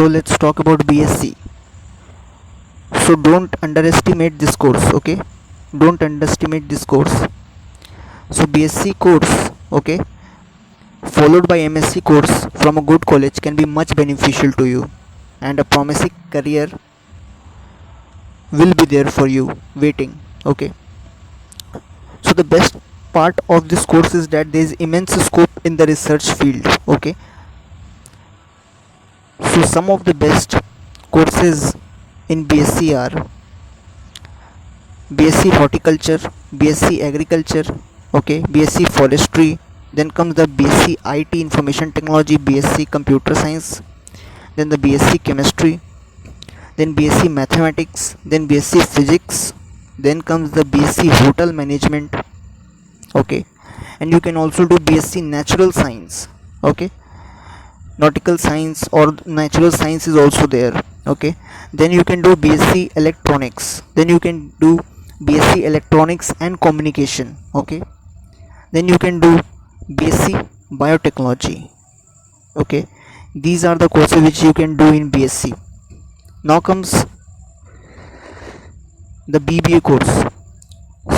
So let's talk about BSc. So don't underestimate this course, okay? Don't underestimate this course. So BSc course, okay, followed by MSc course from a good college can be much beneficial to you, and a promising career will be there for you waiting, okay? So the best part of this course is that there is immense scope in the research field, okay? So some of the best courses in BSc are BSc horticulture, BSc agriculture, okay, BSc forestry, then comes the BSc IT information technology, BSc computer science, then the BSc chemistry, then BSc mathematics, then BSc physics, then comes the BSc hotel management, okay, and you can also do BSc natural science, okay, nautical science or natural science is also there, okay. Then you can do BSc electronics, then you can do BSc electronics and communication, okay. Then you can do BSc biotechnology, okay. These are the courses which you can do in BSc. Now comes the BBA course.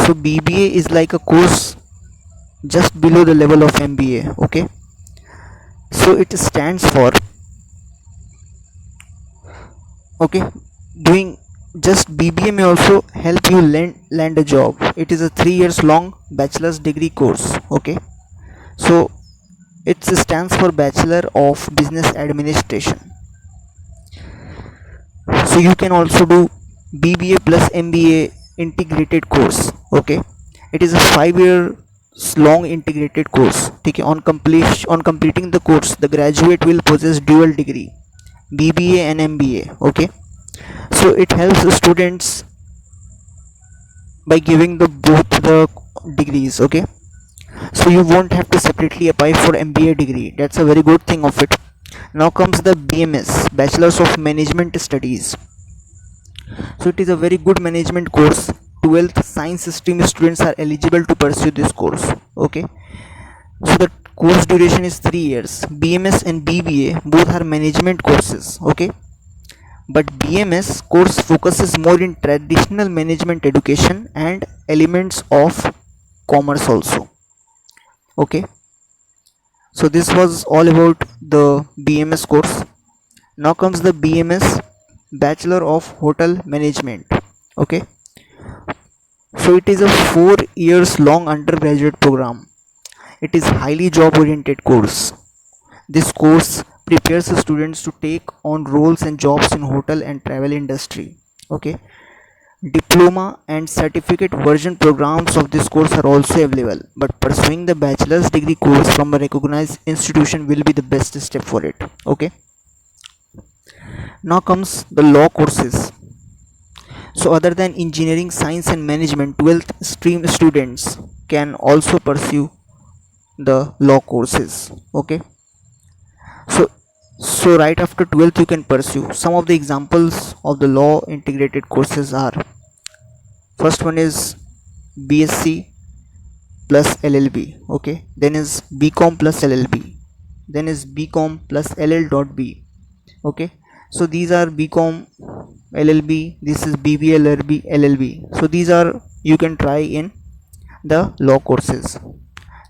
So BBA is like a course just below the level of MBA, okay. So it stands for, okay, doing just BBA may also help you land a job. It is a 3 years long bachelor's degree course, okay. So it stands for Bachelor of Business Administration. So you can also do BBA plus MBA integrated course, okay. It is a 5 year long integrated course, okay. On completing the course, the graduate will possess dual degree, BBA and MBA, okay. So it helps students by giving the both the degrees, okay. So you won't have to separately apply for MBA degree. That's a very good thing of it. Now comes the BMS, Bachelors of Management Studies. So it is a very good management course. 12th science stream students are eligible to pursue this course, okay. So the course duration is 3 years. BMS and BBA both are management courses, okay, but BMS course focuses more in traditional management education and elements of commerce also, okay. So this was all about the BMS course. Now comes the BMS, Bachelor of Hotel Management, okay. So it is a 4 years long undergraduate program. It is highly job oriented course. This course prepares students to take on roles and jobs in hotel and travel industry, okay. Diploma and certificate version programs of this course are also available, but pursuing the bachelor's degree course from a recognized institution will be the best step for it, okay. Now comes the law courses. So other than engineering, science and management, 12th stream students can also pursue the law courses, okay. So right after 12th you can pursue. Some of the examples of the law integrated courses are, first one is BSc plus LLB, okay. Then is BCom plus LLB, then is BCom plus LL.B, okay. So these are BCom LLB, this is BBA LLB. So these are you can try in the law courses.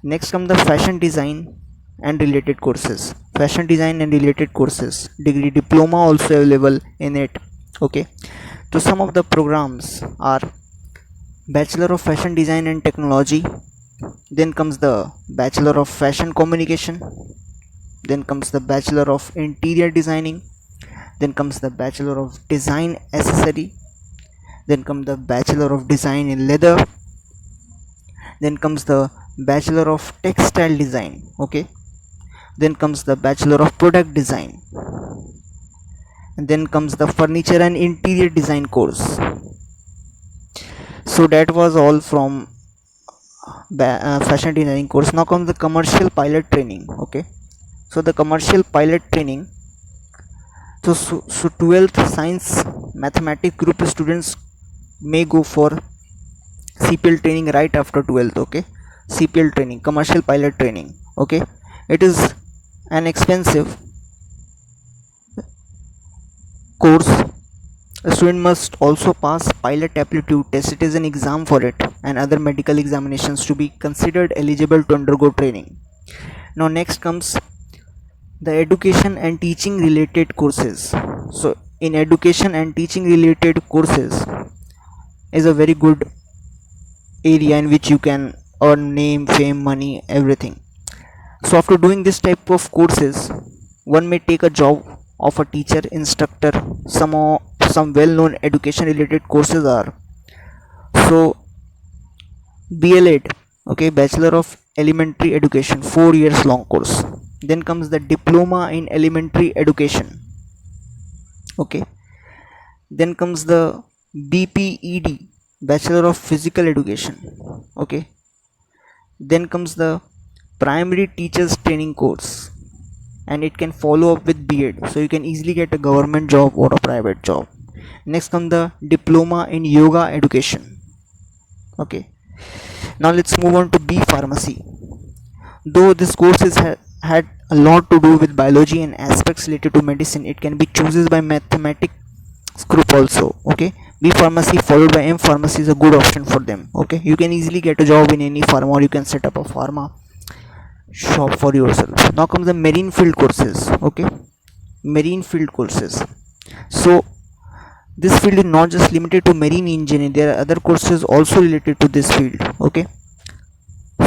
Next come the fashion design and related courses. Fashion design and related courses, degree diploma also available in it, okay. So some of the programs are Bachelor of Fashion Design and Technology, then comes the Bachelor of Fashion Communication, then comes the Bachelor of Interior Designing, then comes the Bachelor of Design Accessory, then comes the Bachelor of Design in Leather, then comes the Bachelor of Textile Design, okay. Then comes the Bachelor of Product Design, and then comes the Furniture and Interior Design course. So that was all from fashion designing course. Now comes the commercial pilot training, okay. So the commercial pilot training, so 12th science mathematics group students may go for CPL training right after 12th, okay. CPL training, commercial pilot training, okay. It is an expensive course, a student must also pass pilot aptitude test. It is an exam for it, and other medical examinations to be considered eligible to undergo training. Now next comes the education and teaching related courses. So in education and teaching related courses is a very good area in which you can earn name, fame, money, everything. So after doing this type of courses, one may take a job of a teacher, instructor. Some well-known education related courses are, so BLEd, okay, Bachelor of Elementary Education, 4 years long course. Then comes the Diploma in Elementary Education, okay. Then comes the BPED, Bachelor of Physical Education, okay. Then comes the Primary Teachers Training course, and it can follow up with B.Ed, so you can easily get a government job or a private job. Next comes the Diploma in Yoga Education, okay. Now let's move on to B Pharmacy. Though this course had a lot to do with biology and aspects related to medicine, it can be chosen by mathematics group also, okay. B Pharmacy followed by M Pharmacy is a good option for them, okay. You can easily get a job in any pharma, or you can set up a pharma shop for yourself. Now comes the marine field courses, okay. Marine field courses, so this field is not just limited to marine engineering, there are other courses also related to this field, okay.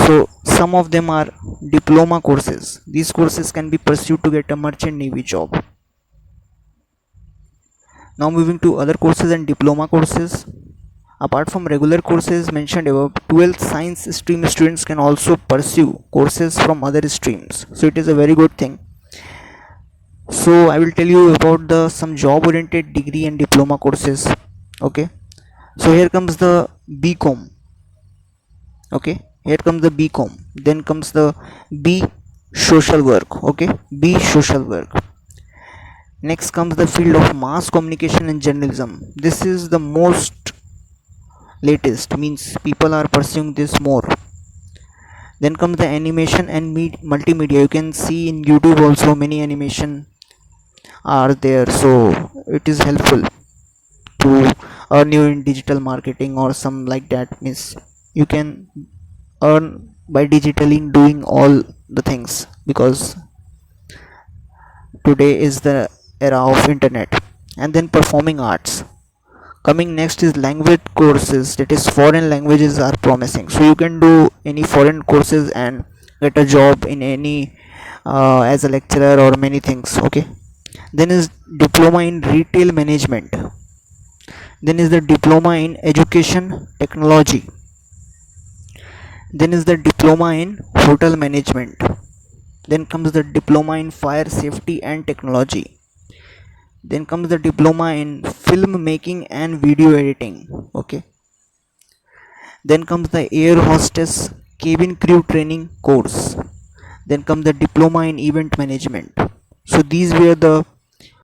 So some of them are diploma courses. These courses can be pursued to get a merchant navy job. Now moving to other courses and diploma courses. Apart from regular courses mentioned above, 12th science stream students can also pursue courses from other streams, so it is a very good thing. So I will tell you about the some job oriented degree and diploma courses, okay. So here comes the BCom, okay. Here comes the BCom. Then comes the B social work, okay. B social work. Next comes the field of mass communication and journalism. This is the most latest, means people are pursuing this more. Then comes the animation and multimedia. You can see in YouTube also many animation are there, so it is helpful to earn you in digital marketing or some like that. Means you can earn by digitally doing all the things, because today is the era of internet. And then performing arts. Coming next is language courses, that is foreign languages are promising, so you can do any foreign courses and get a job in any as a lecturer or many things, okay. Then is diploma in retail management. Then is the diploma in education technology. Then is the diploma in hotel management. Then comes the diploma in fire safety and technology. Then comes the diploma in film making and video editing, okay. Then comes the air hostess cabin crew training course. Then comes the diploma in event management. So these were the